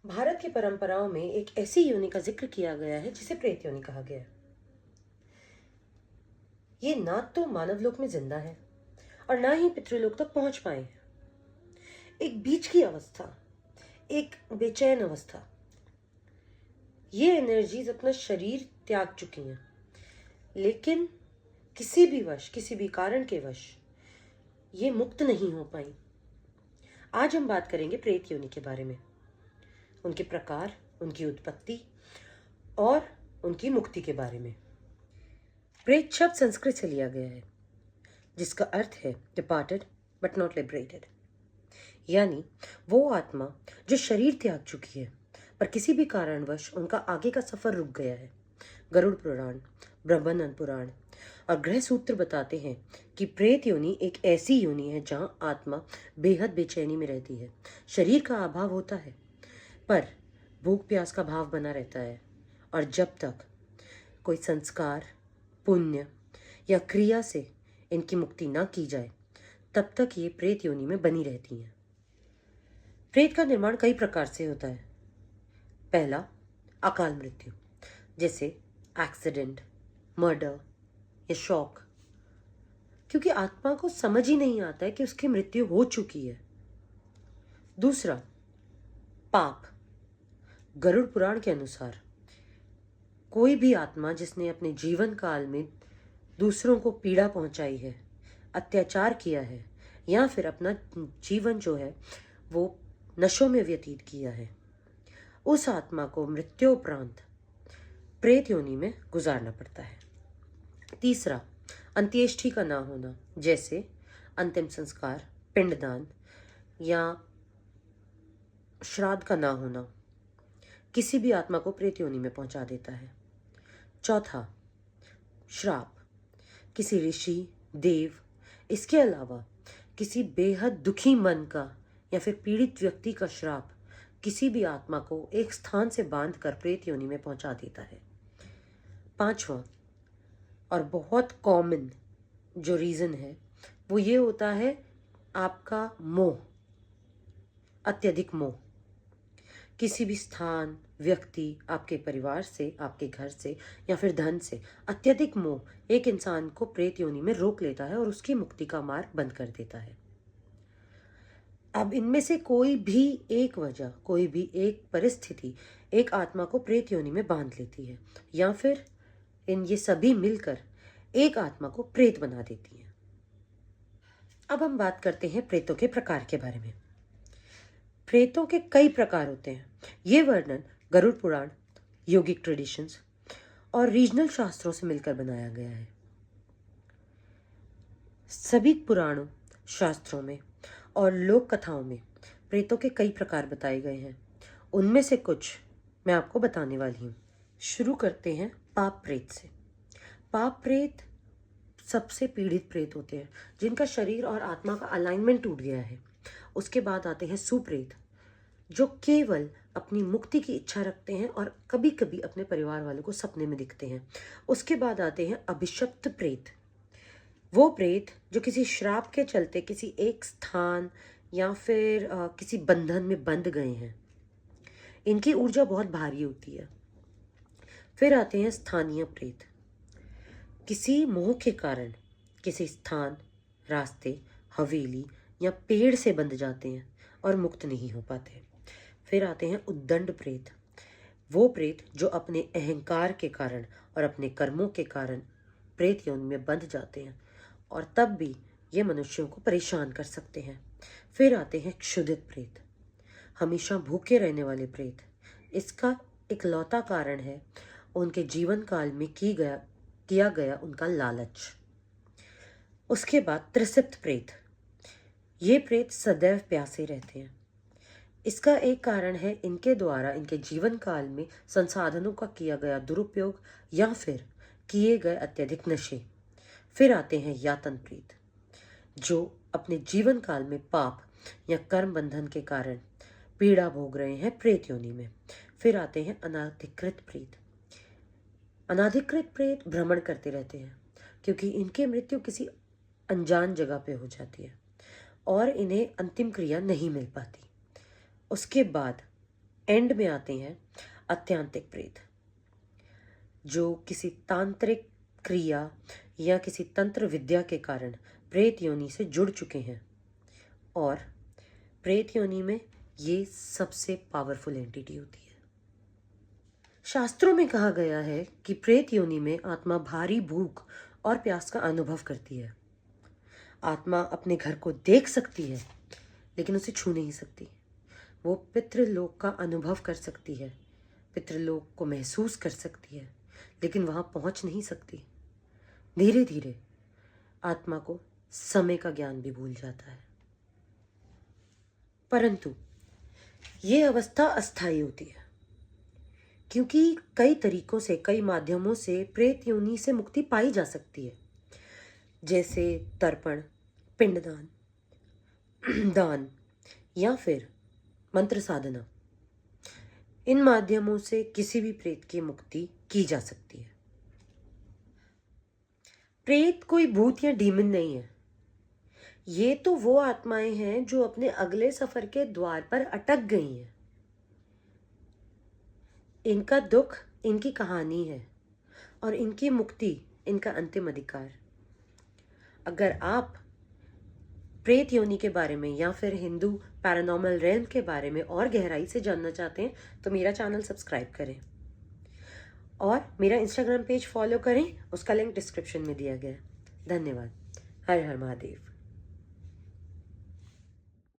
भारत की परंपराओं में एक ऐसी योनि का जिक्र किया गया है जिसे प्रेत योनि कहा गया है। ये ना तो मानवलोक में जिंदा है और ना ही पितृलोक तक पहुंच पाए हैं। एक बीच की अवस्था, एक बेचैन अवस्था। ये एनर्जीज अपना शरीर त्याग चुकी हैं, लेकिन किसी भी वश, किसी भी कारण के वश ये मुक्त नहीं हो पाई। आज हम बात करेंगे प्रेत योनि के बारे में, उनके प्रकार, उनकी उत्पत्ति और उनकी मुक्ति के बारे में। प्रेत शब्द संस्कृत से लिया गया है, जिसका अर्थ है डिपार्टेड बट नॉट लिबरेटेड, यानी वो आत्मा जो शरीर त्याग चुकी है पर किसी भी कारणवश उनका आगे का सफर रुक गया है। गरुड़ पुराण, ब्रह्मानंद पुराण और ग्रह सूत्र बताते हैं कि प्रेत योनि एक ऐसी योनि है जहां आत्मा बेहद बेचैनी में रहती है। शरीर का अभाव होता है पर भूख प्यास का भाव बना रहता है, और जब तक कोई संस्कार, पुण्य या क्रिया से इनकी मुक्ति ना की जाए तब तक ये प्रेत योनि में बनी रहती हैं। प्रेत का निर्माण कई प्रकार से होता है। पहला, अकाल मृत्यु, जैसे एक्सीडेंट, मर्डर या शॉक, क्योंकि आत्मा को समझ ही नहीं आता है कि उसकी मृत्यु हो चुकी है। दूसरा, पाप। गरुड़ पुराण के अनुसार कोई भी आत्मा जिसने अपने जीवन काल में दूसरों को पीड़ा पहुंचाई है, अत्याचार किया है, या फिर अपना जीवन जो है वो नशों में व्यतीत किया है, उस आत्मा को मृत्योपरांत प्रेत योनि में गुजारना पड़ता है। तीसरा, अंत्येष्टि का ना होना, जैसे अंतिम संस्कार, पिंडदान या श्राद्ध का ना होना, किसी भी आत्मा को प्रेत योनि में पहुंचा देता है। चौथा, श्राप। किसी ऋषि, देव, इसके अलावा किसी बेहद दुखी मन का या फिर पीड़ित व्यक्ति का श्राप किसी भी आत्मा को एक स्थान से बांधकर प्रेत योनि में पहुंचा देता है। पांचवा और बहुत कॉमन जो रीजन है वो ये होता है आपका मोह, अत्यधिक मोह। किसी भी स्थान, व्यक्ति, आपके परिवार से, आपके घर से या फिर धन से अत्यधिक मोह एक इंसान को प्रेत योनि में रोक लेता है और उसकी मुक्ति का मार्ग बंद कर देता है। अब इनमें से कोई भी एक वजह, कोई भी एक परिस्थिति एक आत्मा को प्रेत योनि में बांध लेती है, या फिर ये सभी मिलकर एक आत्मा को प्रेत बना देती है। अब हम बात करते हैं प्रेतों के प्रकार के बारे में। प्रेतों के कई प्रकार होते हैं। ये वर्णन गरुड़ पुराण, योगिक ट्रेडिशंस और रीजनल शास्त्रों से मिलकर बनाया गया है। सभी पुराणों, शास्त्रों में और लोक कथाओं में प्रेतों के कई प्रकार बताए गए हैं। उनमें से कुछ मैं आपको बताने वाली हूँ। शुरू करते हैं पाप प्रेत से। पाप प्रेत सबसे पीड़ित प्रेत होते हैं, जिनका शरीर और आत्मा का अलाइनमेंट टूट गया है। उसके बाद आते हैं सुप्रेत, जो केवल अपनी मुक्ति की इच्छा रखते हैं और कभी कभी अपने परिवार वालों को सपने में दिखते हैं। उसके बाद आते हैं अभिशप्त प्रेत, वो प्रेत जो किसी श्राप के चलते किसी एक स्थान या फिर किसी बंधन में बंध गए हैं। इनकी ऊर्जा बहुत भारी होती है। फिर आते हैं स्थानीय प्रेत, किसी मोह के कारण किसी स्थान, रास्ते, हवेली या पेड़ से बंध जाते हैं और मुक्त नहीं हो पाते। फिर आते हैं उद्दंड प्रेत, वो प्रेत जो अपने अहंकार के कारण और अपने कर्मों के कारण प्रेत योनि में बंध जाते हैं और तब भी ये मनुष्यों को परेशान कर सकते हैं। फिर आते हैं क्षुधित प्रेत, हमेशा भूखे रहने वाले प्रेत। इसका इकलौता कारण है उनके जीवन काल में किया गया उनका लालच। उसके बाद त्रिसिप्त प्रेत, ये प्रेत सदैव प्यासे रहते हैं। इसका एक कारण है इनके द्वारा इनके जीवन काल में संसाधनों का किया गया दुरुपयोग या फिर किए गए अत्यधिक नशे। फिर आते हैं यातन प्रेत, जो अपने जीवन काल में पाप या कर्म बंधन के कारण पीड़ा भोग रहे हैं प्रेत योनि में। फिर आते हैं अनाधिकृत प्रेत। अनाधिकृत प्रेत भ्रमण करते रहते हैं क्योंकि इनकी मृत्यु किसी अनजान जगह पे हो जाती है और इन्हें अंतिम क्रिया नहीं मिल पाती। उसके बाद एंड में आते हैं आत्यांतिक प्रेत, जो किसी तांत्रिक क्रिया या किसी तंत्र विद्या के कारण प्रेत योनि से जुड़ चुके हैं। और प्रेत योनि में ये सबसे पावरफुल एंटिटी होती है। शास्त्रों में कहा गया है कि प्रेत योनि में आत्मा भारी भूख और प्यास का अनुभव करती है। आत्मा अपने घर को देख सकती है लेकिन उसे छू नहीं सकती। वो पितृलोक का अनुभव कर सकती है, पितृलोक को महसूस कर सकती है, लेकिन वहां पहुंच नहीं सकती। धीरे धीरे आत्मा को समय का ज्ञान भी भूल जाता है। परंतु ये अवस्था अस्थायी होती है, क्योंकि कई तरीकों से, कई माध्यमों से प्रेत योनि से मुक्ति पाई जा सकती है, जैसे तर्पण, पिंडदान, दान या फिर मंत्र साधना। इन माध्यमों से किसी भी प्रेत की मुक्ति की जा सकती है। प्रेत कोई भूत या डीमन नहीं है। ये तो वो आत्माएं हैं जो अपने अगले सफर के द्वार पर अटक गई हैं। इनका दुख इनकी कहानी है और इनकी मुक्ति इनका अंतिम अधिकार। अगर आप प्रेत योनि के बारे में या फिर हिंदू पैरानॉर्मल रेल्म के बारे में और गहराई से जानना चाहते हैं तो मेरा चैनल सब्सक्राइब करें और मेरा इंस्टाग्राम पेज फॉलो करें। उसका लिंक डिस्क्रिप्शन में दिया गया है। धन्यवाद। हर हर महादेव।